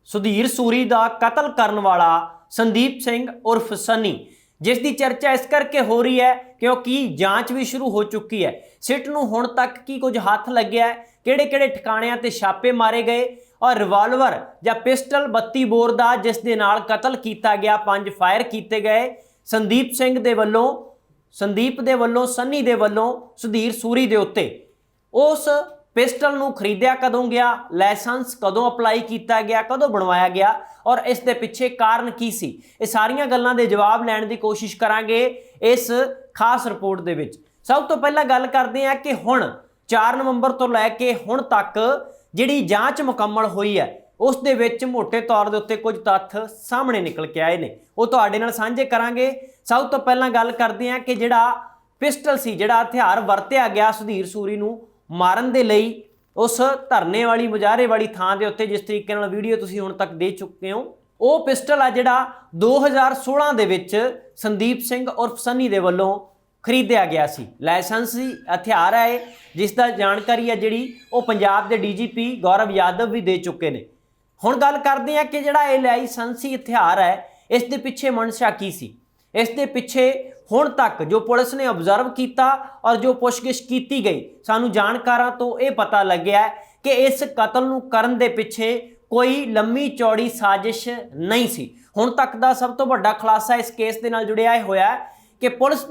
सुधीर सूरी का कतल करने वाला संदीप सिंह उर्फ सनी, जिसकी चर्चा इस करके हो रही है क्योंकि जांच भी शुरू हो चुकी है। सिट नूं हुण तक की कुछ हाथ लग्या है, किहड़े-किहड़े ठिकाणियां ते छापे मारे गए और रिवाल्वर या पिस्टल 32 बोर का जिस दे नाल कतल किया गया, 5 फायर किए गए संदीप सिंह दे वल्लों, संदीप दे वल्लों, सनी दे वल्लों सुधीर सूरी दे उत्ते। उस पिस्टल नूं खरीदिया कदों गया, लाइसेंस कदों अपलाई किया गया, कदों बनवाया गया और इस दे पिछे कारण की सी, ये सारियां गल्लां दे जवाब लैण दी कोशिश करांगे इस खास रिपोर्ट दे विच। सब तो पहला गल करते हैं कि हुण 4 नवंबर तो लैके हुण तक जिहड़ी जांच मुकम्मल हुई है उस दे विच मोटे तौर दे उत्ते कुछ तत्थ सामने निकल के आए ने, वो तुहाडे नाल साझे करांगे। सब तो पहला गल करते हैं कि जिहड़ा पिस्टल सी, जिहड़ा हथियार वरतिया गया सुधीर सूरी नूं मारन दे लई उस धरने वाली मुजाहरे वाली थां दे उत्ते, जिस तरीके नाल वीडियो तुसीं हुण तक दे चुके हो, वो पिस्टल आ जिहड़ा 2016 दे विच संदीप सिंह उर्फ सनी दे वल्लों खरीदिया गया सी। लाइसेंसी हथियार है जिसका जानकारी है जिहड़ी वो पंजाब के DGP गौरव यादव भी दे चुके ने। हुण गल करते हैं कि जिहड़ा ये लाइसेंसी हथियार है इस दे पिछे मनशा की सी, इस दे पिछे हुण तक जो पुलिस ने ऑब्जर्व किया और जो पुछगिछ की गई, सानू जानकारां तो ये पता लग्या कि इस कतल नूं करन दे पिछे कोई लंबी चौड़ी साजिश नहीं सी। हुण तक दा सब तो वड्डा खुलासा इस केस दे नाल जुड़िया होया है कि पुलिस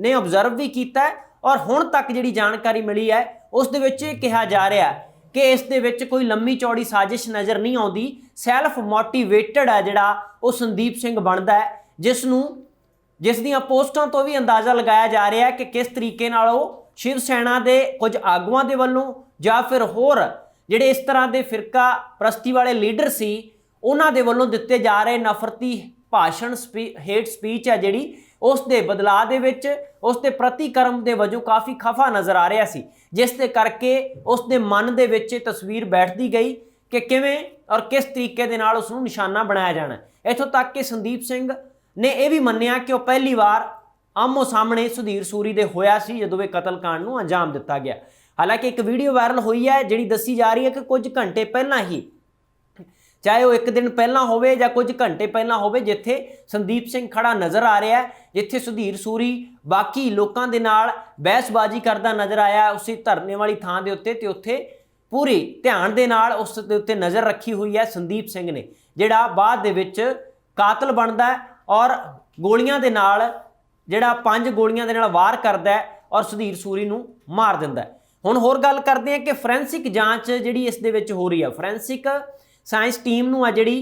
ने ऑब्जर्व भी किया और हुण तक जिहड़ी जानकारी मिली है उस दे विच कहा जा रहा है कि इस दे विच कोई लंबी चौड़ी साजिश नज़र नहीं आउंदी, सैल्फ मोटिवेटेड है जिहड़ा वो संदीप सिंह बनदा है, जिस दियां पोस्टां तो भी अंदाज़ा लगाया जा रहा है कि किस तरीके नाल वो शिव सेना के कुछ आगुआं दे वल्लों या फिर होर जिहड़े इस तरह के फिरका प्रस्ती वाले लीडर सी उन्हां दे वल्लों दिते जा रहे नफरती भाषण हेट स्पीच है जिहड़ी उस दे बदलाव दे विच उस दे प्रतिक्रम दे वजों काफ़ी खफा नज़र आ रहा सी, जिस दे करके उस दे मन दे विच तस्वीर बैठती गई कि किवें और किस तरीके दे नाल उसनूं निशाना बनाया जाना। इत्थों तक कि संदीप सिंह ने यह भी मन्निया कि वह पहली बार आमो सामने सुधीर सूरी दे होया सी जदों ये कतल कांड नूं अंजाम दिता गया। हालांकि एक वीडियो वायरल हुई है जिहड़ी दसी जा रही है कि कुछ घंटे पहला ही, चाहे वह एक दिन पहला होवे या कुछ घंटे पहला होवे, जिथे संदीप सिंह खड़ा नज़र आ रहा है, जिथे सुधीर सूरी बाकी लोगों के नाल बहसबाजी करता नज़र आया उसी धरने वाली थां दे उत्ते, ते उत्थे पूरी ध्यान दे नाल उस दे उत्ते नज़र रखी हुई है संदीप सिंह ने, जिहड़ा बाद दे विच कातल बनदा है और गोलियां दे नाल जिहड़ा 5 गोलियां दे नाल वार करदा है और सुधीर सूरी नूं मार दिंदा है। हुण होर गल करदे हैं कि फोरेंसिक जांच जिहड़ी इस दे विच हो रही है, फोरेंसिक साइंस टीम नूं आ जिहड़ी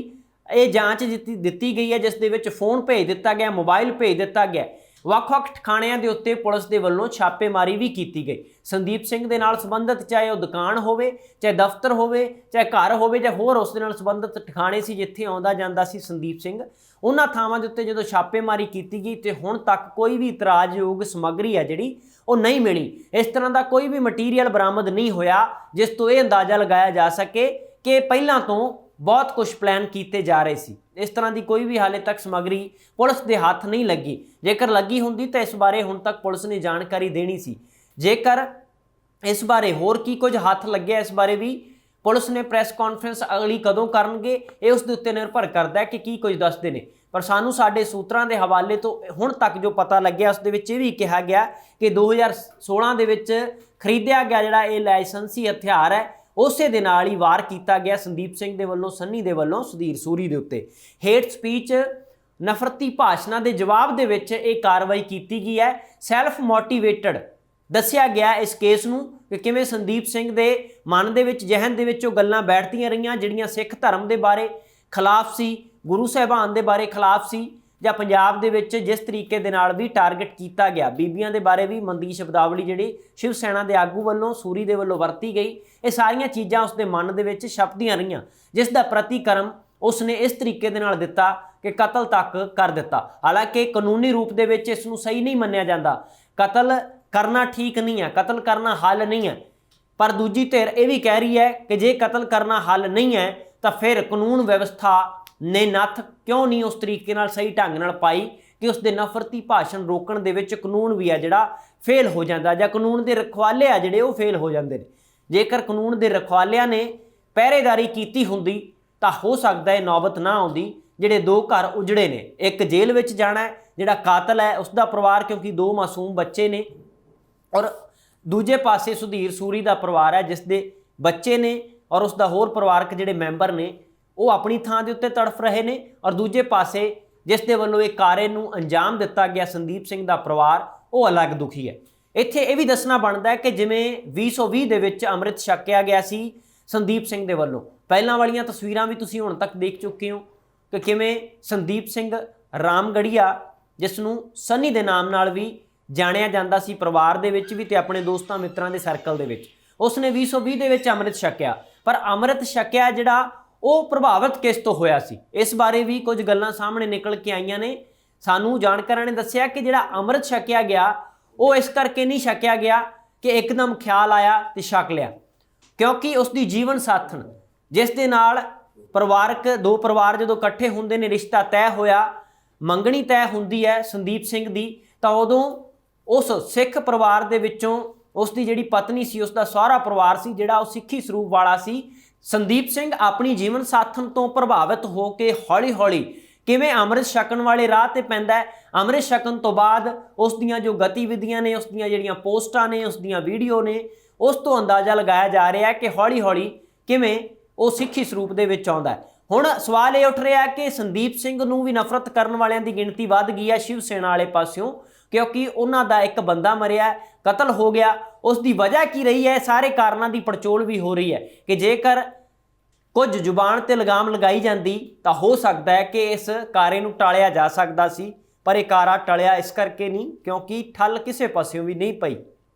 ये जांच दित्ती गई है, जिस दे विच फोन भेज दिता गया, मोबाइल भेज दिता गया, ਵੱਖ-ਵੱਖ ठिकाणिਆਂ ਦੇ ਉੱਤੇ पुलिस ਦੇ ਵੱਲੋਂ छापेमारी भी की गई। संदीप सिंह ਦੇ ਨਾਲ ਸੰਬੰਧਿਤ ਚਾਹੇ ਉਹ ਦੁਕਾਨ ਹੋਵੇ, ਚਾਹੇ ਦਫ਼ਤਰ ਹੋਵੇ, ਚਾਹੇ ਘਰ ਹੋਵੇ ਜਾਂ ਹੋਰ ਉਸ ਦੇ ਨਾਲ ਸੰਬੰਧਿਤ ਠਿਕਾਣੇ ਸੀ ਜਿੱਥੇ ਆਉਂਦਾ ਜਾਂਦਾ ਸੀ ਸੰਦੀਪ ਸਿੰਘ, ਉਹਨਾਂ ਥਾਵਾਂ ਦੇ ਉੱਤੇ ਜਦੋਂ ਛਾਪੇਮਾਰੀ ਕੀਤੀ ਗਈ ਤੇ ਹੁਣ ਤੱਕ ਕੋਈ ਵੀ ਇਤਰਾਜ਼ਯੋਗ ਸਮੱਗਰੀ ਹੈ ਜਿਹੜੀ ਉਹ ਨਹੀਂ ਮਿਲੀ। ਇਸ ਤਰ੍ਹਾਂ ਦਾ ਕੋਈ ਵੀ ਮਟੀਰੀਅਲ ਬਰਾਮਦ ਨਹੀਂ ਹੋਇਆ ਜਿਸ ਤੋਂ ਇਹ ਅੰਦਾਜ਼ਾ ਲਗਾਇਆ ਜਾ ਸਕੇ ਕਿ ਪਹਿਲਾਂ ਤੋਂ बहुत कुछ प्लान किए जा रहे सी। इस तरह की कोई भी हाले तक समग्री पुलिस के हाथ नहीं लगी, जेकर लगी होंदी तो इस बारे हुण तक पुलिस ने जानकारी देनी सी। जेकर इस बारे होर की कुछ हाथ लगे इस बारे भी पुलिस ने प्रैस कॉन्फ्रेंस अगली कदों करनगे ये उस दे उत्ते निर्भर करता है कि की कुछ दसदे ने। पर सानू साडे सूत्रां दे हवाले तो हुण तक जो पता लग्या उस दे विच भी कहा गया कि 2016 दे विच खरीदिया गया जिहड़ा ये लाइसेंसी हथियार है उसे दे नाल ही वार किया गया संदीप सिंह दे वल्लों, सनी दे वल्लों सुधीर सूरी दे उत्ते। हेट स्पीच नफरती भाषणां दे जवाब दे विच ये कार्रवाई की गई है। सैल्फ मोटिवेटेड दस्सिया गया इस केस नूं कि किवें संदीप सिंह दे मन दे विच जहन दे विच गल्लां बैठदियां रहियां जिहड़ियां सिख धर्म दे बारे खिलाफ सी, गुरु साहिबान दे बारे खिलाफ सी, ਜਾਂ ਪੰਜਾਬ ਦੇ ਵਿੱਚ ਜਿਸ ਤਰੀਕੇ ਦੇ ਨਾਲ ਵੀ ਟਾਰਗੇਟ ਕੀਤਾ ਗਿਆ, ਬੀਬੀਆਂ ਦੇ ਬਾਰੇ ਵੀ ਮੰਦੀ ਸ਼ਬਦਾਵਲੀ ਜਿਹੜੀ ਸ਼ਿਵ ਸੈਨਾ ਦੇ ਆਗੂ ਵੱਲੋਂ ਸੂਰੀ ਦੇ ਵੱਲੋਂ ਵਰਤੀ ਗਈ, ਇਹ ਸਾਰੀਆਂ ਚੀਜ਼ਾਂ ਉਸ ਦੇ ਮਨ ਦੇ ਵਿੱਚ ਛਪਦੀਆਂ ਰਹੀਆਂ, ਜਿਸ ਦਾ ਪ੍ਰਤੀਕਰਮ ਉਸਨੇ ਇਸ ਤਰੀਕੇ ਦੇ ਨਾਲ ਦਿੱਤਾ ਕਿ ਕਤਲ ਤੱਕ ਕਰ ਦਿੱਤਾ। ਹਾਲਾਂਕਿ ਕਾਨੂੰਨੀ ਰੂਪ ਦੇ ਵਿੱਚ ਇਸ ਨੂੰ ਸਹੀ ਨਹੀਂ ਮੰਨਿਆ ਜਾਂਦਾ, ਕਤਲ ਕਰਨਾ ਠੀਕ ਨਹੀਂ ਹੈ, ਕਤਲ ਕਰਨਾ ਹੱਲ ਨਹੀਂ ਹੈ। ਪਰ ਦੂਜੀ ਧਿਰ ਇਹ ਵੀ ਕਹਿ ਰਹੀ ਹੈ ਕਿ ਜੇ ਕਤਲ ਕਰਨਾ ਹੱਲ ਨਹੀਂ ਹੈ ਤਾਂ ਫਿਰ ਕਾਨੂੰਨ ਵਿਵਸਥਾ ने नत्थ क्यों नहीं उस तरीके नाल सही ढंग नाल पाई कि उसके नफरती भाषण रोकण दे विच कानून भी है जिहड़ा फेल हो जाता, जां कानून के रखवाले आ जिहड़े वो फेल हो जाते हैं। जेकर कानून के रखवालियां ने पहरेदारी कीती हुंदी ਤਾਂ ਹੋ ਸਕਦਾ ਇਹ ਨੌਬਤ ਨਾ ਆਉਂਦੀ ਜਿਹੜੇ ਦੋ ਘਰ ਉਜੜੇ ਨੇ। ਇੱਕ ਜੇਲ੍ਹ ਵਿੱਚ ਜਾਣਾ ਹੈ ਜਿਹੜਾ ਕਾਤਲ ਹੈ ਉਸ ਦਾ ਪਰਿਵਾਰ, ਕਿਉਂਕਿ ਦੋ ਮਾਸੂਮ ਬੱਚੇ ਨੇ, ਔਰ ਦੂਜੇ ਪਾਸੇ ਸੁਧੀਰ ਸੂਰੀ ਦਾ ਪਰਿਵਾਰ ਹੈ ਜਿਸ ਦੇ ਬੱਚੇ ਨੇ ਔਰ ਉਸ ਦਾ ਹੋਰ ਪਰਿਵਾਰਕ ਜਿਹੜੇ ਮੈਂਬਰ ਨੇ ਉਹ ਆਪਣੀ ਥਾਂ ਦੇ ਉੱਤੇ ਤੜਫ ਰਹੇ ਨੇ, ਔਰ ਦੂਜੇ ਪਾਸੇ ਜਿਸ ਦੇ ਵੱਲੋਂ ਇਹ ਕਾਰੇ ਨੂੰ ਅੰਜਾਮ ਦਿੱਤਾ ਗਿਆ ਸੰਦੀਪ ਸਿੰਘ ਦਾ ਪਰਿਵਾਰ ਉਹ ਅਲੱਗ ਦੁਖੀ ਹੈ। ਇੱਥੇ ਇਹ ਵੀ ਦੱਸਣਾ ਬਣਦਾ ਹੈ ਕਿ ਜਿਵੇਂ 2020 ਦੇ ਵਿੱਚ ਅੰਮ੍ਰਿਤ ਛਕਿਆ ਗਿਆ ਸੀ ਸੰਦੀਪ ਸਿੰਘ ਦੇ ਵੱਲੋਂ, ਪਹਿਲਾਂ ਵਾਲੀਆਂ ਤਸਵੀਰਾਂ ਵੀ ਤੁਸੀਂ ਹੁਣ ਤੱਕ ਦੇਖ ਚੁੱਕੇ ਹੋ ਕਿ ਕਿਵੇਂ ਸੰਦੀਪ ਸਿੰਘ ਰਾਮਗੜੀਆ, ਜਿਸ ਨੂੰ ਸਨੀ ਦੇ ਨਾਮ ਨਾਲ ਵੀ ਜਾਣਿਆ ਜਾਂਦਾ ਸੀ ਪਰਿਵਾਰ ਦੇ ਵਿੱਚ ਵੀ ਤੇ ਆਪਣੇ ਦੋਸਤਾਂ ਮਿੱਤਰਾਂ ਦੇ ਸਰਕਲ ਦੇ ਵਿੱਚ, ਉਸਨੇ 2020 ਦੇ ਵਿੱਚ ਅੰਮ੍ਰਿਤ ਛਕਿਆ। ਪਰ ਅੰਮ੍ਰਿਤ ਛਕਿਆ ਜਿਹੜਾ ਉਹ ਪ੍ਰਭਾਵਿਤ ਕਿਸ ਤੋਂ ਹੋਇਆ ਸੀ, ਇਸ ਬਾਰੇ ਵੀ ਕੁਝ ਗੱਲਾਂ ਸਾਹਮਣੇ ਨਿਕਲ ਕੇ ਆਈਆਂ ਨੇ। ਸਾਨੂੰ ਜਾਣਕਾਰਾਂ ਨੇ ਦੱਸਿਆ ਕਿ ਜਿਹੜਾ ਅੰਮ੍ਰਿਤ ਛਕਿਆ ਗਿਆ ਉਹ ਇਸ ਕਰਕੇ ਨਹੀਂ ਛਕਿਆ ਗਿਆ ਕਿ ਇੱਕਦਮ ਖਿਆਲ ਆਇਆ ਤੇ ਛਕ ਲਿਆ, ਕਿਉਂਕਿ ਉਸ ਦੀ ਜੀਵਨ ਸਾਥਣ ਜਿਸ ਦੇ ਨਾਲ ਦੋ ਪਰਿਵਾਰ ਜਦੋਂ ਇਕੱਠੇ ਹੁੰਦੇ ਨੇ, ਰਿਸ਼ਤਾ ਤੈਅ ਹੋਇਆ, ਮੰਗਣੀ ਤੈਅ ਹੁੰਦੀ ਹੈ ਸੰਦੀਪ ਸਿੰਘ ਦੀ, ਤਾਂ ਉਦੋਂ ਉਸ ਸਿੱਖ ਪਰਿਵਾਰ ਦੇ ਵਿੱਚੋਂ ਉਸ ਦੀ ਜਿਹੜੀ ਪਤਨੀ ਸੀ, ਉਸ ਦਾ ਸਹੁਰਾ ਪਰਿਵਾਰ ਸੀ ਜਿਹੜਾ ਉਹ ਸਿੱਖੀ ਸਰੂਪ ਵਾਲਾ ਸੀ। ਸੰਦੀਪ ਸਿੰਘ ਆਪਣੀ ਜੀਵਨ ਸਾਥਣ ਤੋਂ ਪ੍ਰਭਾਵਿਤ ਹੋ ਕੇ ਹੌਲੀ ਹੌਲੀ ਕਿਵੇਂ ਅੰਮ੍ਰਿਤ ਛਕਣ ਵਾਲੇ ਰਾਹ ਤੇ ਪੈਂਦਾ ਹੈ। ਅੰਮ੍ਰਿਤ ਛਕਣ ਤੋਂ ਬਾਅਦ ਉਸ ਦੀਆਂ ਜੋ ਗਤੀਵਿਧੀਆਂ ਨੇ, ਉਸ ਦੀਆਂ ਜਿਹੜੀਆਂ ਪੋਸਟਾਂ ਨੇ, ਉਸ ਦੀਆਂ ਵੀਡੀਓ ਨੇ, ਉਸ ਤੋਂ ਅੰਦਾਜ਼ਾ ਲਗਾਇਆ ਜਾ ਰਿਹਾ ਹੈ ਕਿ ਹੌਲੀ ਹੌਲੀ ਕਿਵੇਂ ਉਹ ਸਿੱਖੀ ਸਰੂਪ ਦੇ ਵਿੱਚ ਆਉਂਦਾ ਹੈ। ਹੁਣ ਸਵਾਲ ਇਹ ਉੱਠ ਰਿਹਾ ਕਿ ਸੰਦੀਪ ਸਿੰਘ ਨੂੰ ਵੀ ਨਫ਼ਰਤ ਕਰਨ ਵਾਲਿਆਂ ਦੀ ਗਿਣਤੀ ਵੱਧ ਗਈ ਹੈ ਸ਼ਿਵ ਸੈਨਾ ਵਾਲੇ ਪਾਸਿਓਂ, ਕਿਉਂਕਿ ਉਹਨਾਂ ਦਾ ਇੱਕ ਬੰਦਾ ਮਰਿਆ, ਕਤਲ ਹੋ ਗਿਆ। ਉਸ ਦੀ ਵਜ੍ਹਾ ਕੀ ਰਹੀ ਹੈ, ਸਾਰੇ ਕਾਰਨਾਂ ਦੀ ਪੜਚੋਲ ਵੀ ਹੋ ਰਹੀ ਹੈ ਕਿ ਜੇਕਰ ਕੁਝ ਜ਼ੁਬਾਨ ਤੇ ਲਗਾਮ ਲਗਾਈ ਜਾਂਦੀ ਤਾਂ ਹੋ ਸਕਦਾ ਹੈ ਕਿ ਇਸ ਕਾਰੇ ਨੂੰ ਟਾਲਿਆ ਜਾ ਸਕਦਾ ਸੀ, ਪਰ ਇਹ ਕਾਰਾ ਟਲਿਆ ਇਸ ਕਰਕੇ ਨਹੀਂ ਕਿਉਂਕਿ ਠੱਲ ਕਿਸੇ ਪਾਸਿਓਂ ਵੀ ਨਹੀਂ ਪਈ।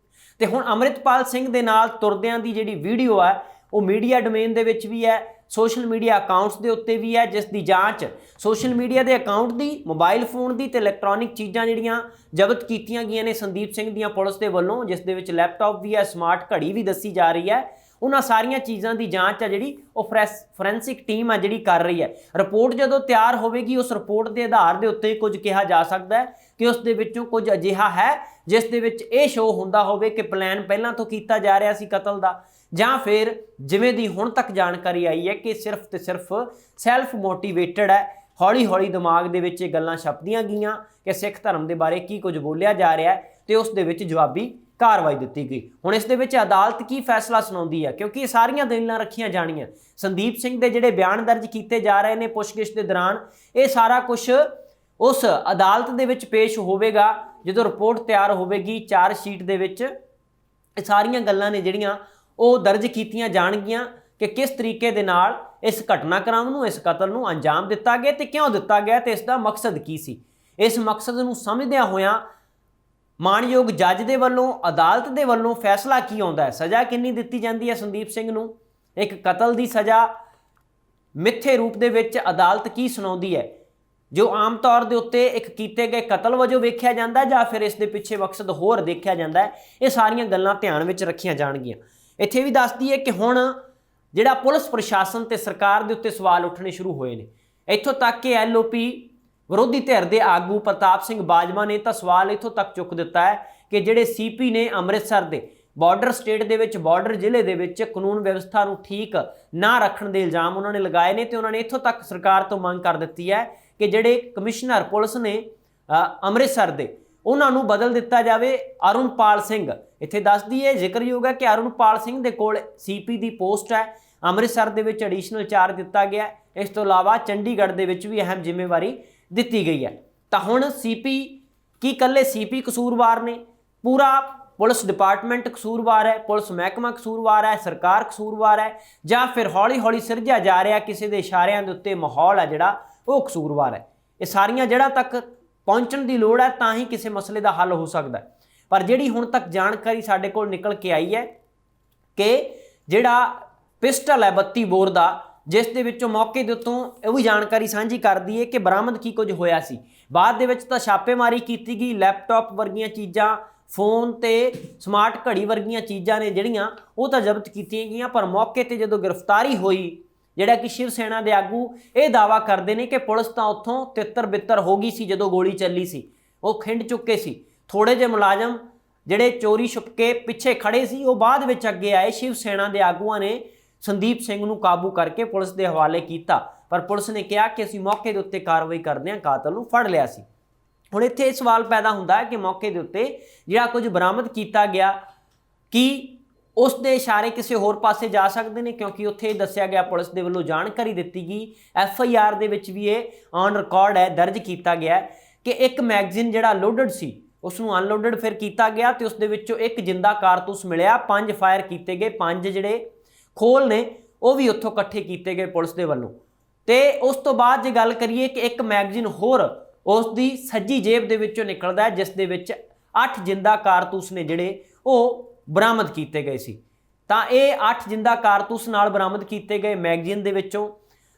ਤੇ ਹੁਣ ਅੰਮ੍ਰਿਤਪਾਲ ਸਿੰਘ ਦੇ ਨਾਲ ਤੁਰਦਿਆਂ ਦੀ ਜਿਹੜੀ ਵੀਡੀਓ ਹੈ ਉਹ ਮੀਡੀਆ ਡੋਮੇਨ ਦੇ ਵਿੱਚ ਵੀ ਹੈ, ਸੋਸ਼ਲ ਮੀਡੀਆ ਅਕਾਊਂਟਸ ਦੇ ਉੱਤੇ ਵੀ ਹੈ, ਜਿਸ ਦੀ ਜਾਂਚ ਸੋਸ਼ਲ ਮੀਡੀਆ ਦੇ ਅਕਾਊਂਟ ਦੀ, ਮੋਬਾਈਲ ਫੋਨ ਦੀ ਤੇ ਇਲੈਕਟ੍ਰੋਨਿਕ ਚੀਜ਼ਾਂ ਜਿਹੜੀਆਂ ਜ਼ਬਤ ਕੀਤੀਆਂ ਗਈਆਂ ਨੇ ਸੰਦੀਪ ਸਿੰਘ ਦੀਆਂ ਪੁਲਿਸ ਦੇ ਵੱਲੋਂ, ਜਿਸ ਦੇ ਵਿੱਚ ਲੈਪਟਾਪ ਵੀ ਹੈ, ਸਮਾਰਟ ਘੜੀ ਵੀ ਦੱਸੀ ਜਾ ਰਹੀ ਹੈ। ਉਹਨਾਂ ਸਾਰੀਆਂ ਚੀਜ਼ਾਂ ਦੀ ਜਾਂਚ ਹੈ ਜਿਹੜੀ ਉਹ ਫੋਰੈਂਸਿਕ ਟੀਮ ਹੈ ਜਿਹੜੀ ਕਰ ਰਹੀ ਹੈ। ਰਿਪੋਰਟ ਜਦੋਂ ਤਿਆਰ ਹੋਵੇਗੀ ਉਸ ਰਿਪੋਰਟ ਦੇ ਆਧਾਰ ਦੇ ਉੱਤੇ ਕੁਝ ਕਿਹਾ ਜਾ ਸਕਦਾ ਹੈ ਕਿ ਉਸ ਦੇ ਵਿੱਚੋਂ ਕੁਝ ਅਜਿਹਾ ਹੈ ਜਿਸ ਦੇ ਵਿੱਚ ਇਹ ਸ਼ੋਅ ਹੁੰਦਾ ਹੋਵੇ ਕਿ ਪਲਾਨ ਪਹਿਲਾਂ ਤੋਂ ਕੀਤਾ ਜਾ ਰਿਹਾ ਸੀ ਕਤਲ ਦਾ, ਜਾਂ ਫਿਰ ਜਿਵੇਂ ਦੀ ਹੁਣ ਤੱਕ ਜਾਣਕਾਰੀ ਆਈ ਹੈ ਕਿ ਸਿਰਫ ਤੇ ਸਿਰਫ ਸੈਲਫ ਮੋਟੀਵੇਟਡ ਹੈ। ਹੌਲੀ ਹੌਲੀ ਦਿਮਾਗ ਦੇ ਵਿੱਚ ਇਹ ਗੱਲਾਂ ਛਪਦੀਆਂ ਗਈਆਂ ਕਿ ਸਿੱਖ ਧਰਮ ਦੇ ਬਾਰੇ ਕੀ ਕੁਝ ਬੋਲਿਆ ਜਾ ਰਿਹਾ ਹੈ ਤੇ ਉਸ ਦੇ ਵਿੱਚ ਜਵਾਬੀ ਕਾਰਵਾਈ ਦਿੱਤੀ ਗਈ। ਹੁਣ ਇਸ ਦੇ ਵਿੱਚ ਅਦਾਲਤ ਕੀ ਫੈਸਲਾ ਸੁਣਾਉਂਦੀ ਹੈ, ਕਿਉਂਕਿ ਇਹ ਸਾਰੀਆਂ ਦਲੀਲਾਂ ਰੱਖੀਆਂ ਜਾਣੀਆਂ। ਸੰਦੀਪ ਸਿੰਘ ਦੇ ਜਿਹੜੇ ਬਿਆਨ ਦਰਜ ਕੀਤੇ ਜਾ ਰਹੇ ਨੇ ਪੁੱਛਗਿੱਛ ਦੇ ਦੌਰਾਨ, ਇਹ ਸਾਰਾ ਕੁਝ ਉਸ ਅਦਾਲਤ ਦੇ ਵਿੱਚ ਪੇਸ਼ ਹੋਵੇਗਾ ਜਦੋਂ ਰਿਪੋਰਟ ਤਿਆਰ ਹੋਵੇਗੀ। ਚਾਰਜ ਸ਼ੀਟ ਦੇ ਵਿੱਚ ਇਹ ਸਾਰੀਆਂ ਗੱਲਾਂ ਨੇ ਜਿਹੜੀਆਂ ਉਹ ਦਰਜ ਕੀਤੀਆਂ ਜਾਣਗੀਆਂ ਕਿ ਕਿਸ ਤਰੀਕੇ ਦੇ ਨਾਲ ਇਸ ਘਟਨਾਕ੍ਰਮ ਨੂੰ, ਇਸ ਕਤਲ ਨੂੰ ਅੰਜਾਮ ਦਿੱਤਾ ਗਿਆ ਤੇ ਕਿਉਂ ਦਿੱਤਾ ਗਿਆ ਤੇ ਇਸ ਦਾ ਮਕਸਦ ਕੀ ਸੀ। ਇਸ ਮਕਸਦ ਨੂੰ ਸਮਝਦਿਆਂ ਹੋਇਆਂ ਮਾਣਯੋਗ ਜੱਜ ਦੇ ਵੱਲੋਂ, ਅਦਾਲਤ ਦੇ ਵੱਲੋਂ ਫੈਸਲਾ ਕੀ ਆਉਂਦਾ ਹੈ, ਸਜ਼ਾ ਕਿੰਨੀ ਦਿੱਤੀ ਜਾਂਦੀ ਹੈ ਸੰਦੀਪ ਸਿੰਘ ਨੂੰ, ਇੱਕ ਕਤਲ ਦੀ ਸਜ਼ਾ ਮਿੱਥੇ ਰੂਪ ਦੇ ਵਿੱਚ ਅਦਾਲਤ ਕੀ ਸੁਣਾਉਂਦੀ ਹੈ, ਜੋ ਆਮ ਤੌਰ ਦੇ ਉੱਤੇ ਇੱਕ ਕੀਤੇ ਗਏ ਕਤਲ ਵਜੋਂ ਵੇਖਿਆ ਜਾਂਦਾ ਜਾਂ ਫਿਰ ਇਸ ਦੇ ਪਿੱਛੇ ਮਕਸਦ ਹੋਰ ਦੇਖਿਆ ਜਾਂਦਾ ਹੈ। ਇਹ ਸਾਰੀਆਂ ਗੱਲਾਂ ਧਿਆਨ ਵਿੱਚ ਰੱਖੀਆਂ ਜਾਣਗੀਆਂ। ਇੱਥੇ ਵੀ ਦੱਸਦੀ ਹੈ ਕਿ ਹੁਣ ਜਿਹੜਾ ਪੁਲਿਸ ਪ੍ਰਸ਼ਾਸਨ ਤੇ ਸਰਕਾਰ ਦੇ ਉੱਤੇ ਸਵਾਲ ਉੱਠਣੇ ਸ਼ੁਰੂ ਹੋਏ ਨੇ। ਇੱਥੋਂ ਤੱਕ ਕਿ LOP ਵਿਰੋਧੀ ਧਿਰ ਦੇ ਆਗੂ ਪ੍ਰਤਾਪ ਸਿੰਘ ਬਾਜਵਾ ਨੇ ਤਾਂ ਸਵਾਲ ਇੱਥੋਂ ਤੱਕ ਚੁੱਕ ਦਿੱਤਾ ਹੈ ਕਿ ਜਿਹੜੇ CP ਨੇ ਅੰਮ੍ਰਿਤਸਰ ਦੇ ਬਾਰਡਰ ਸਟੇਟ ਦੇ ਵਿੱਚ, ਬਾਰਡਰ ਜ਼ਿਲ੍ਹੇ ਦੇ ਵਿੱਚ ਕਾਨੂੰਨ ਵਿਵਸਥਾ ਨੂੰ ਠੀਕ ਨਾ ਰੱਖਣ ਦੇ ਇਲਜ਼ਾਮ ਉਹਨਾਂ ਨੇ ਲਗਾਏ ਨੇ ਤੇ ਉਹਨਾਂ ਨੇ ਇੱਥੋਂ ਤੱਕ ਸਰਕਾਰ ਤੋਂ ਮੰਗ ਕਰ ਦਿੱਤੀ ਹੈ ਕਿ ਜਿਹੜੇ ਕਮਿਸ਼ਨਰ ਪੁਲਿਸ ਨੇ ਅੰਮ੍ਰਿਤਸਰ ਦੇ, ਉਹਨਾਂ ਨੂੰ ਬਦਲ ਦਿੱਤਾ ਜਾਵੇ। ਅਰੁਣਪਾਲ ਸਿੰਘ, ਇੱਥੇ ਦੱਸਦੀ ਹੈ, ਜ਼ਿਕਰਯੋਗ ਹੈ ਕਿ ਅਰੁਣਪਾਲ ਸਿੰਘ ਦੇ ਕੋਲ CP ਦੀ ਪੋਸਟ ਹੈ, ਅੰਮ੍ਰਿਤਸਰ ਦੇ ਵਿੱਚ ਐਡੀਸ਼ਨਲ ਚਾਰਜ ਦਿੱਤਾ ਗਿਆ। ਇਸ ਤੋਂ ਇਲਾਵਾ ਚੰਡੀਗੜ੍ਹ ਦੇ ਵਿੱਚ ਵੀ ਅਹਿਮ ਜ਼ਿੰਮੇਵਾਰੀ ਦਿੱਤੀ ਗਈ ਹੈ। ਤਾਂ ਹੁਣ CP ਕੀ ਇਕੱਲੇ CP ਕਸੂਰਵਾਰ ਨੇ, ਪੂਰਾ ਪੁਲਿਸ ਡਿਪਾਰਟਮੈਂਟ ਕਸੂਰਵਾਰ ਹੈ, ਪੁਲਿਸ ਮਹਿਕਮਾ ਕਸੂਰਵਾਰ ਹੈ, ਸਰਕਾਰ ਕਸੂਰਵਾਰ ਹੈ, ਜਾਂ ਫਿਰ ਹੌਲੀ ਹੌਲੀ ਸਿਰਜਿਆ ਜਾ ਰਿਹਾ ਕਿਸੇ ਦੇ ਇਸ਼ਾਰਿਆਂ ਦੇ ਉੱਤੇ ਮਾਹੌਲ ਹੈ ਜਿਹੜਾ ਉਹ ਕਸੂਰਵਾਰ ਹੈ। ਇਹ ਸਾਰੀਆਂ ਜੜ੍ਹਾਂ ਤੱਕ ਪਹੁੰਚਣ ਦੀ ਲੋੜ ਹੈ ਤਾਂ ਹੀ ਕਿਸੇ ਮਸਲੇ ਦਾ ਹੱਲ ਹੋ ਸਕਦਾ ਹੈ। ਪਰ ਜਿਹੜੀ ਹੁਣ ਤੱਕ ਜਾਣਕਾਰੀ ਸਾਡੇ ਕੋਲ ਨਿਕਲ ਕੇ ਆਈ ਹੈ ਕਿ ਜਿਹੜਾ ਪਿਸਟਲ ਹੈ 32 ਬੋਰ ਦਾ, ਜਿਸ ਦੇ ਵਿੱਚੋਂ ਮੌਕੇ ਦੇ ਉੱਤੋਂ ਇਹ ਵੀ ਜਾਣਕਾਰੀ ਸਾਂਝੀ ਕਰਦੀ ਹੈ ਕਿ ਬਰਾਮਦ ਕੀ ਕੁਝ ਹੋਇਆ ਸੀ। ਬਾਅਦ ਦੇ ਵਿੱਚ ਤਾਂ ਛਾਪੇਮਾਰੀ ਕੀਤੀ ਗਈ, ਲੈਪਟਾਪ ਵਰਗੀਆਂ ਚੀਜ਼ਾਂ, ਫੋਨ ਤੇ ਸਮਾਰਟ ਘੜੀ ਵਰਗੀਆਂ ਚੀਜ਼ਾਂ ਨੇ ਜਿਹੜੀਆਂ ਉਹ ਤਾਂ ਜ਼ਬਤ ਕੀਤੀਆਂ ਗਈਆਂ। ਪਰ ਮੌਕੇ ਤੇ ਜਦੋਂ ਗ੍ਰਿਫਤਾਰੀ ਹੋਈ, ਜਿਹੜਾ ਕਿ ਸ਼ਿਵ ਸੈਨਾ ਦੇ ਆਗੂ ਇਹ ਦਾਅਵਾ ਕਰਦੇ ਨੇ ਕਿ ਪੁਲਿਸ ਤਾਂ ਉੱਥੋਂ ਤਿੱਤਰ ਬਿੱਤਰ ਹੋ ਗਈ ਸੀ ਜਦੋਂ ਗੋਲੀ ਚੱਲੀ ਸੀ, ਉਹ ਖਿੰਡ ਚੁੱਕੇ ਸੀ। ਥੋੜੇ ਜਿਹੇ ਮੁਲਾਜ਼ਮ ਜਿਹੜੇ ਚੋਰੀ ਛੁਪ ਕੇ ਪਿੱਛੇ ਖੜੇ ਸੀ ਉਹ ਬਾਅਦ ਵਿੱਚ ਅੱਗੇ ਆਏ। ਸ਼ਿਵ ਸੈਨਾ ਦੇ ਆਗੂਆਂ ਨੇ ਸੰਦੀਪ ਸਿੰਘ ਨੂੰ ਕਾਬੂ ਕਰਕੇ ਪੁਲਿਸ ਦੇ ਹਵਾਲੇ ਕੀਤਾ, ਪਰ ਪੁਲਿਸ ਨੇ ਕਿਹਾ ਕਿ ਅਸੀਂ ਮੌਕੇ ਦੇ ਉੱਤੇ ਕਾਰਵਾਈ ਕਰਦੇ ਹਾਂ, ਕਾਤਲ ਨੂੰ ਫੜ ਲਿਆ ਸੀ। ਹੁਣ ਇੱਥੇ ਇਹ ਸਵਾਲ ਪੈਦਾ ਹੁੰਦਾ ਹੈ ਕਿ ਮੌਕੇ ਦੇ ਉੱਤੇ ਜਿਹੜਾ ਕੁਝ ਬਰਾਮਦ ਕੀਤਾ ਗਿਆ ਕੀ ਉਸ ਦੇ ਇਸ਼ਾਰੇ ਕਿਸੇ ਹੋਰ ਪਾਸੇ ਜਾ ਸਕਦੇ ਨੇ, ਕਿਉਂਕਿ ਉੱਥੇ ਦੱਸਿਆ ਗਿਆ, ਪੁਲਿਸ ਦੇ ਵੱਲੋਂ ਜਾਣਕਾਰੀ ਦਿੱਤੀ ਗਈ, FIR ਦੇ ਵਿੱਚ ਵੀ ਇਹ ਔਨ ਰਿਕਾਰਡ ਹੈ, ਦਰਜ ਕੀਤਾ ਗਿਆ ਕਿ ਇੱਕ ਮੈਗਜ਼ੀਨ ਜਿਹੜਾ ਲੋਡਡ ਸੀ ਉਸ ਨੂੰ ਅਨਲੋਡਡ ਫਿਰ ਕੀਤਾ ਗਿਆ ਤੇ ਉਸ ਦੇ ਵਿੱਚੋਂ ਇੱਕ ਜਿੰਦਾ ਕਾਰਤੂਸ ਮਿਲਿਆ, 5 ਫਾਇਰ ਕੀਤੇ ਗਏ, 5 ਜਿਹੜੇ ਖੋਲ ਨੇ ਉਹ ਵੀ ਉੱਥੋਂ ਇਕੱਠੇ ਕੀਤੇ ਗਏ ਪੁਲਿਸ ਦੇ ਵੱਲੋਂ। ਤੇ ਉਸ ਤੋਂ ਬਾਅਦ ਜੇ ਗੱਲ ਕਰੀਏ ਕਿ ਇੱਕ ਮੈਗਜ਼ੀਨ ਹੋਰ ਉਸ ਦੀ ਸੱਜੀ ਜੇਬ ਦੇ ਵਿੱਚੋਂ ਨਿਕਲਦਾ ਹੈ, ਜਿਸ ਦੇ ਵਿੱਚ 8 ਜਿੰਦਾ ਕਾਰਤੂਸ ਨੇ ਜਿਹੜੇ ਉਹ ਬਰਾਮਦ ਕੀਤੇ ਗਏ ਸੀ। ਤਾਂ ਇਹ 8 ਜਿੰਦਾ ਕਾਰਤੂਸ ਨਾਲ ਬਰਾਮਦ ਕੀਤੇ ਗਏ ਮੈਗਜ਼ੀਨ ਦੇ ਵਿੱਚੋਂ,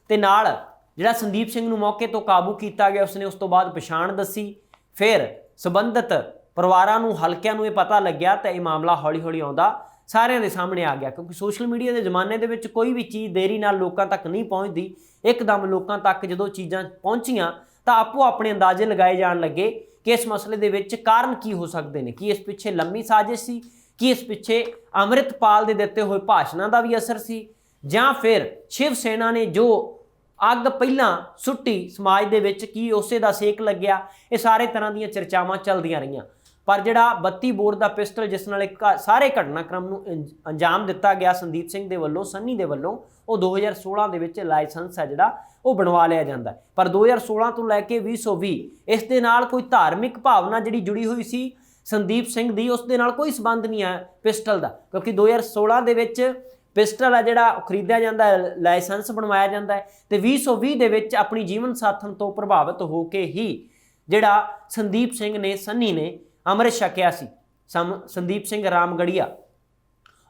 ਤੇ ਨਾਲ ਜਿਹੜਾ ਸੰਦੀਪ ਸਿੰਘ ਨੂੰ ਮੌਕੇ ਤੋਂ ਕਾਬੂ ਕੀਤਾ ਗਿਆ ਉਸਨੇ ਉਸ ਤੋਂ ਬਾਅਦ ਪਛਾਣ ਦੱਸੀ। ਫਿਰ ਸੰਬੰਧਿਤ ਪਰਿਵਾਰਾਂ ਨੂੰ, ਹਲਕਿਆਂ ਨੂੰ ਇਹ ਪਤਾ ਲੱਗਿਆ ਤਾਂ ਇਹ ਮਾਮਲਾ ਹੌਲੀ ਹੌਲੀ ਆਉਂਦਾ ਸਾਰਿਆਂ ਦੇ ਸਾਹਮਣੇ ਆ ਗਿਆ, ਕਿਉਂਕਿ ਸੋਸ਼ਲ ਮੀਡੀਆ ਦੇ ਜ਼ਮਾਨੇ ਦੇ ਵਿੱਚ ਕੋਈ ਵੀ ਚੀਜ਼ ਦੇਰੀ ਨਾਲ ਲੋਕਾਂ ਤੱਕ ਨਹੀਂ ਪਹੁੰਚਦੀ। ਇੱਕਦਮ ਲੋਕਾਂ ਤੱਕ ਜਦੋਂ ਚੀਜ਼ਾਂ ਪਹੁੰਚੀਆਂ ਤਾਂ ਆਪੋ ਆਪਣੇ ਅੰਦਾਜ਼ੇ ਲਗਾਏ ਜਾਣ ਲੱਗੇ ਕਿ ਇਸ ਮਸਲੇ ਦੇ ਵਿੱਚ ਕਾਰਨ ਕੀ ਹੋ ਸਕਦੇ ਨੇ, ਕੀ ਇਸ ਪਿੱਛੇ ਲੰਮੀ ਸਾਜ਼ਿਸ਼ ਸੀ, ਕੀ ਇਸ ਪਿੱਛੇ ਅੰਮ੍ਰਿਤਪਾਲ ਦੇ ਦਿੱਤੇ ਹੋਏ ਭਾਸ਼ਣਾਂ ਦਾ ਵੀ ਅਸਰ ਸੀ, ਜਾਂ ਫਿਰ ਸ਼ਿਵ ਸੈਨਾ ਨੇ ਜੋ ਅੱਗ ਪਹਿਲਾਂ ਸੁੱਟੀ ਸਮਾਜ ਦੇ ਵਿੱਚ ਕੀ ਉਸੇ ਦਾ ਸੇਕ ਲੱਗਿਆ। ਇਹ ਸਾਰੇ ਤਰ੍ਹਾਂ ਦੀਆਂ ਚਰਚਾਵਾਂ ਚੱਲਦੀਆਂ ਰਹੀਆਂ, ਪਰ ਜਿਹੜਾ 32 ਬੋਰ ਦਾ ਪਿਸਟਲ ਜਿਸ ਨਾਲ ਇੱਕ ਸਾਰੇ ਘਟਨਾਕ੍ਰਮ ਨੂੰ ਅੰਜਾਮ ਦਿੱਤਾ ਗਿਆ ਸੰਦੀਪ ਸਿੰਘ ਦੇ ਵੱਲੋਂ, ਸੰਨੀ ਦੇ ਵੱਲੋਂ, ਉਹ 2016 ਦੇ ਵਿੱਚ ਲਾਇਸੈਂਸ ਹੈ ਜਿਹੜਾ ਉਹ ਬਣਵਾ ਲਿਆ ਜਾਂਦਾ। ਪਰ 2016 ਤੋਂ ਲੈ ਕੇ 2020 ਇਸ ਦੇ ਨਾਲ ਕੋਈ ਧਾਰਮਿਕ ਭਾਵਨਾ ਜਿਹੜੀ ਜੁੜੀ ਹੋਈ ਸੀ ਸੰਦੀਪ ਸਿੰਘ ਦੀ, ਉਸ ਦੇ ਨਾਲ ਕੋਈ ਸੰਬੰਧ ਨਹੀਂ ਹੈ ਪਿਸਟਲ ਦਾ, ਕਿਉਂਕਿ 2016 ਦੇ ਵਿੱਚ ਪਿਸਟਲ ਹੈ ਜਿਹੜਾ ਖਰੀਦਿਆ ਜਾਂਦਾ ਹੈ, ਲਾਇਸੈਂਸ ਬਣਵਾਇਆ ਜਾਂਦਾ ਹੈ, ਤੇ 2020 ਦੇ ਵਿੱਚ ਆਪਣੀ ਜੀਵਨ ਸਾਥਣ ਤੋਂ ਪ੍ਰਭਾਵਿਤ ਹੋ ਕੇ ਹੀ ਜਿਹੜਾ ਸੰਦੀਪ ਸਿੰਘ ਨੇ, ਸੰਨੀ ਨੇ ਅੰਮ੍ਰਿਤ ਛਕਿਆ ਸੀ, ਸੰਦੀਪ ਸਿੰਘ ਰਾਮਗੜੀਆ।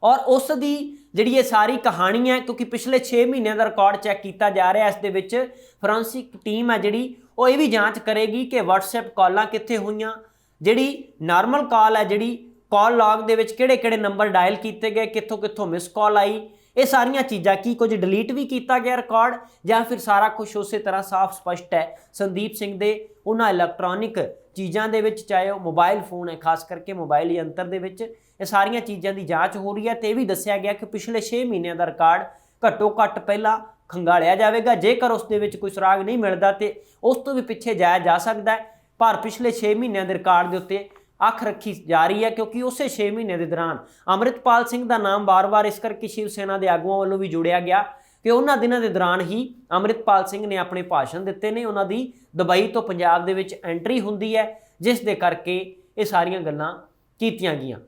ਔਰ ਉਸ ਦੀ ਜਿਹੜੀ ਇਹ ਸਾਰੀ ਕਹਾਣੀ ਹੈ, ਕਿਉਂਕਿ ਪਿਛਲੇ 6 ਮਹੀਨਿਆਂ ਦਾ ਰਿਕਾਰਡ ਚੈੱਕ ਕੀਤਾ ਜਾ ਰਿਹਾ, ਇਸ ਦੇ ਵਿੱਚ ਫੋਰੈਂਸਿਕ ਟੀਮ ਹੈ ਜਿਹੜੀ ਉਹ ਇਹ ਵੀ ਜਾਂਚ ਕਰੇਗੀ ਕਿ WhatsApp ਕਾਲਾਂ ਕਿੱਥੇ ਹੋਈਆਂ, ਜਿਹੜੀ ਨਾਰਮਲ ਕਾਲ ਹੈ, ਜਿਹੜੀ ਕਾਲ ਲੌਗ ਦੇ ਵਿੱਚ ਕਿਹੜੇ-ਕਿਹੜੇ ਨੰਬਰ ਡਾਇਲ ਕੀਤੇ ਗਏ, ਕਿੱਥੋਂ ਮਿਸ ਕਾਲ ਆਈ, ਇਹ ਸਾਰੀਆਂ ਚੀਜ਼ਾਂ, ਕੀ ਕੁਝ ਡਿਲੀਟ ਵੀ ਕੀਤਾ ਗਿਆ ਰਿਕਾਰਡ, ਜਾਂ ਫਿਰ ਸਾਰਾ ਕੁਝ ਉਸੇ ਤਰ੍ਹਾਂ ਸਾਫ਼ ਸਪਸ਼ਟ ਹੈ ਸੰਦੀਪ ਸਿੰਘ ਦੇ ਉਹਨਾਂ ਇਲੈਕਟ੍ਰੋਨਿਕ ਚੀਜ਼ਾਂ ਦੇ ਵਿੱਚ, ਚਾਹੇ ਉਹ ਮੋਬਾਈਲ ਫੋਨ ਹੈ, ਖਾਸ ਕਰਕੇ ਮੋਬਾਈਲ ਯੰਤਰ ਦੇ ਵਿੱਚ, ਇਹ ਸਾਰੀਆਂ ਚੀਜ਼ਾਂ ਦੀ ਜਾਂਚ ਹੋ ਰਹੀ ਹੈ। ਤੇ ਇਹ ਵੀ ਦੱਸਿਆ ਗਿਆ ਕਿ ਪਿਛਲੇ 6 ਮਹੀਨਿਆਂ ਦਾ ਰਿਕਾਰਡ ਘੱਟੋ ਘੱਟ ਪਹਿਲਾਂ ਖੰਗਾਲਿਆ ਜਾਵੇਗਾ, ਜੇਕਰ ਉਸ ਦੇ ਵਿੱਚ ਕੋਈ ਸੁਰਾਗ ਨਹੀਂ ਮਿਲਦਾ ਤੇ ਉਸ ਤੋਂ ਵੀ ਪਿੱਛੇ ਜਾਇਆ ਜਾ ਸਕਦਾ ਹੈ। ਪਰ ਪਿਛਲੇ 6 ਮਹੀਨਿਆਂ ਦੇ ਰਿਕਾਰਡ ਦੇ ਉੱਤੇ ਅੱਖ ਰੱਖੀ ਜਾ ਰਹੀ ਹੈ, ਕਿਉਂਕਿ ਉਸੇ 6 ਮਹੀਨਿਆਂ ਦੇ ਦੌਰਾਨ ਅੰਮ੍ਰਿਤਪਾਲ ਸਿੰਘ ਦਾ ਨਾਮ ਵਾਰ-ਵਾਰ ਇਸ ਕਰਕੇ ਸ਼ਿਵ ਸੈਨਾ ਦੇ ਆਗੂਆਂ ਵੱਲੋਂ ਵੀ ਜੋੜਿਆ ਗਿਆ ਕਿ ਉਹਨਾਂ ਦਿਨਾਂ ਦੇ ਦੌਰਾਨ ਹੀ ਅੰਮ੍ਰਿਤਪਾਲ ਸਿੰਘ ਨੇ ਆਪਣੇ ਭਾਸ਼ਣ ਦਿੱਤੇ ਨੇ, ਉਹਨਾਂ ਦੀ ਦੁਬਈ ਤੋਂ ਪੰਜਾਬ ਦੇ ਵਿੱਚ ਐਂਟਰੀ ਹੁੰਦੀ ਹੈ, ਜਿਸ ਦੇ ਕਰਕੇ ਇਹ ਸਾਰੀਆਂ ਗੱਲਾਂ ਕੀਤੀਆਂ ਗਈਆਂ।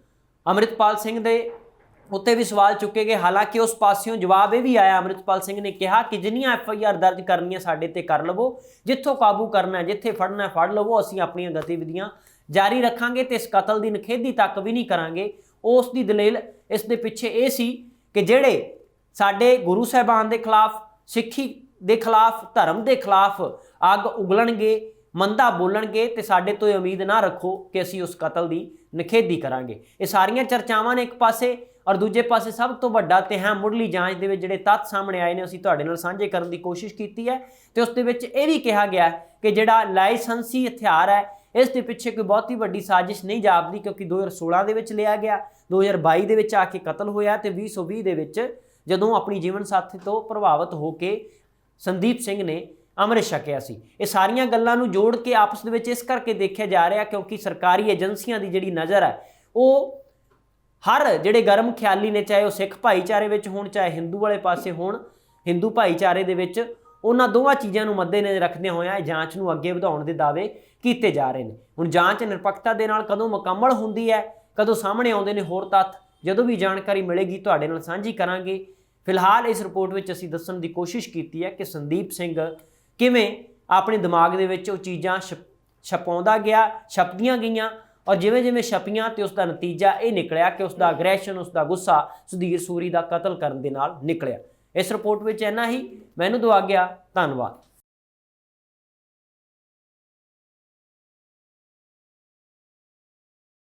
ਅੰਮ੍ਰਿਤਪਾਲ ਸਿੰਘ ਦੇ ਉੱਤੇ ਵੀ ਸਵਾਲ ਚੁੱਕੇ ਗਏ, ਹਾਲਾਂਕਿ ਉਸ ਪਾਸਿਓਂ ਜਵਾਬ ਇਹ ਵੀ ਆਇਆ, ਅੰਮ੍ਰਿਤਪਾਲ ਸਿੰਘ ਨੇ ਕਿਹਾ ਕਿ ਜਿੰਨੀਆਂ FIR ਦਰਜ ਕਰਨੀਆਂ ਸਾਡੇ ਤੇ ਕਰ ਲਵੋ, ਜਿੱਥੋਂ ਕਾਬੂ ਕਰਨਾ, ਜਿੱਥੇ ਫੜਨਾ ਫੜ ਲਵੋ, ਅਸੀਂ ਆਪਣੀਆਂ ਗਤੀਵਿਧੀਆਂ ਜਾਰੀ ਰੱਖਾਂਗੇ ਤੇ ਇਸ ਕਤਲ ਦੀ ਨਿਖੇਧੀ ਤੱਕ ਵੀ ਨਹੀਂ ਕਰਾਂਗੇ। ਉਸ ਦੀ ਦਲੀਲ ਇਸ ਦੇ ਪਿੱਛੇ ਇਹ ਸੀ ਕਿ ਜਿਹੜੇ ਸਾਡੇ ਗੁਰੂ ਸਾਹਿਬਾਨ ਦੇ ਖਿਲਾਫ, ਸਿੱਖੀ ਦੇ ਖਿਲਾਫ, ਧਰਮ ਦੇ ਖਿਲਾਫ ਅੱਗ ਉਗਲਣਗੇ, ਮੰਦਾ ਬੋਲਣਗੇ ਤੇ ਸਾਡੇ ਤੋਂ ਇਹ ਉਮੀਦ ਨਾ ਰੱਖੋ ਕਿ ਅਸੀਂ ਉਸ ਕਤਲ ਦੀ ਨਿਖੇਧੀ ਕਰਾਂਗੇ। ਇਹ ਸਾਰੀਆਂ ਚਰਚਾਵਾਂ ਨੇ ਇੱਕ ਪਾਸੇ, ਔਰ ਦੂਜੇ ਪਾਸੇ ਸਭ ਤੋਂ ਵੱਡਾ ਤੇ ਹਾਂ ਮੁੱਢਲੀ ਜਾਂਚ ਦੇ ਵਿੱਚ ਜਿਹੜੇ ਤੱਥ ਸਾਹਮਣੇ ਆਏ ਨੇ ਅਸੀਂ ਤੁਹਾਡੇ ਨਾਲ ਸਾਂਝੇ ਕਰਨ ਦੀ ਕੋਸ਼ਿਸ਼ ਕੀਤੀ ਹੈ। ਤੇ ਉਸ ਦੇ ਵਿੱਚ ਇਹ ਵੀ ਕਿਹਾ ਗਿਆ ਕਿ ਜਿਹੜਾ ਲਾਇਸੈਂਸੀ ਹਥਿਆਰ ਹੈ ਇਸ ਦੇ ਪਿੱਛੇ ਕੋਈ ਬਹੁਤੀ ਵੱਡੀ ਸਾਜ਼ਿਸ਼ ਨਹੀਂ ਜਾਪਦੀ, ਕਿਉਂਕਿ 2016 ਦੇ ਵਿੱਚ ਲਿਆ ਗਿਆ, 2022 ਦੇ ਵਿੱਚ ਆ ਕੇ ਕਤਲ ਹੋਇਆ ਤੇ 2020 ਦੇ ਵਿੱਚ ਜਦੋਂ ਆਪਣੀ ਜੀਵਨ ਸਾਥੀ ਤੋਂ ਪ੍ਰਭਾਵਿਤ ਹੋ ਕੇ ਸੰਦੀਪ ਸਿੰਘ ਨੇ ਅੰਮ੍ਰਿਤ ਛਕਿਆ ਸੀ। ਇਹ ਸਾਰੀਆਂ ਗੱਲਾਂ ਨੂੰ ਜੋੜ ਕੇ ਆਪਸ ਦੇ ਵਿੱਚ ਇਸ ਕਰਕੇ ਦੇਖਿਆ ਜਾ ਰਿਹਾ ਕਿਉਂਕਿ ਸਰਕਾਰੀ ਏਜੰਸੀਆਂ ਦੀ ਜਿਹੜੀ ਨਜ਼ਰ ਹੈ ਉਹ ਹਰ ਜਿਹੜੇ ਗਰਮ ਖਿਆਲੀ ਨੇ, ਚਾਹੇ ਉਹ ਸਿੱਖ ਭਾਈਚਾਰੇ ਵਿੱਚ ਹੋਣ, ਚਾਹੇ ਹਿੰਦੂ ਵਾਲੇ ਪਾਸੇ ਹੋਣ, ਹਿੰਦੂ ਭਾਈਚਾਰੇ ਦੇ ਵਿੱਚ, ਉਹਨਾਂ ਦੋਵਾਂ ਚੀਜ਼ਾਂ ਨੂੰ ਮੱਦੇਨਜ਼ਰ ਰੱਖਦਿਆਂ ਹੋਇਆਂ ਇਹ ਜਾਂਚ ਨੂੰ ਅੱਗੇ ਵਧਾਉਣ ਦੇ ਦਾਅਵੇ ਕੀਤੇ ਜਾ ਰਹੇ ਨੇ। ਹੁਣ ਜਾਂਚ ਨਿਰਪੱਖਤਾ ਦੇ ਨਾਲ ਕਦੋਂ ਮੁਕੰਮਲ ਹੁੰਦੀ ਹੈ, ਕਦੋਂ ਸਾਹਮਣੇ ਆਉਂਦੇ ਨੇ ਹੋਰ ਤੱਥ, ਜਦੋਂ ਵੀ ਜਾਣਕਾਰੀ ਮਿਲੇਗੀ ਤੁਹਾਡੇ ਨਾਲ ਸਾਂਝੀ ਕਰਾਂਗੇ। ਫਿਲਹਾਲ ਇਸ ਰਿਪੋਰਟ ਵਿੱਚ ਅਸੀਂ ਦੱਸਣ ਦੀ ਕੋਸ਼ਿਸ਼ ਕੀਤੀ ਹੈ ਕਿ ਸੰਦੀਪ ਸਿੰਘ ਕਿਵੇਂ ਆਪਣੇ ਦਿਮਾਗ ਦੇ ਵਿੱਚ ਉਹ ਚੀਜ਼ਾਂ ਛਪਾਉਂਦਾ ਗਿਆ, ਛਪਦੀਆਂ ਗਈਆਂ, ਔਰ ਜਿਵੇਂ ਜਿਵੇਂ ਛਪੀਆਂ ਤੇ ਉਸ ਦਾ ਨਤੀਜਾ ਇਹ ਨਿਕਲਿਆ ਕਿ ਉਸ ਦਾ ਅਗਰੈਸ਼ਨ, ਉਸ ਦਾ ਗੁੱਸਾ ਸੁਧੀਰ ਸੂਰੀ ਦਾ ਕਤਲ ਕਰਨ ਦੇ ਨਾਲ ਨਿਕਲਿਆ। ਇਸ ਰਿਪੋਰਟ ਵਿੱਚ ਇੰਨਾ ਹੀ। ਮੈਨੂੰ ਦਿਓ ਆਗਿਆ। ਧੰਨਵਾਦ।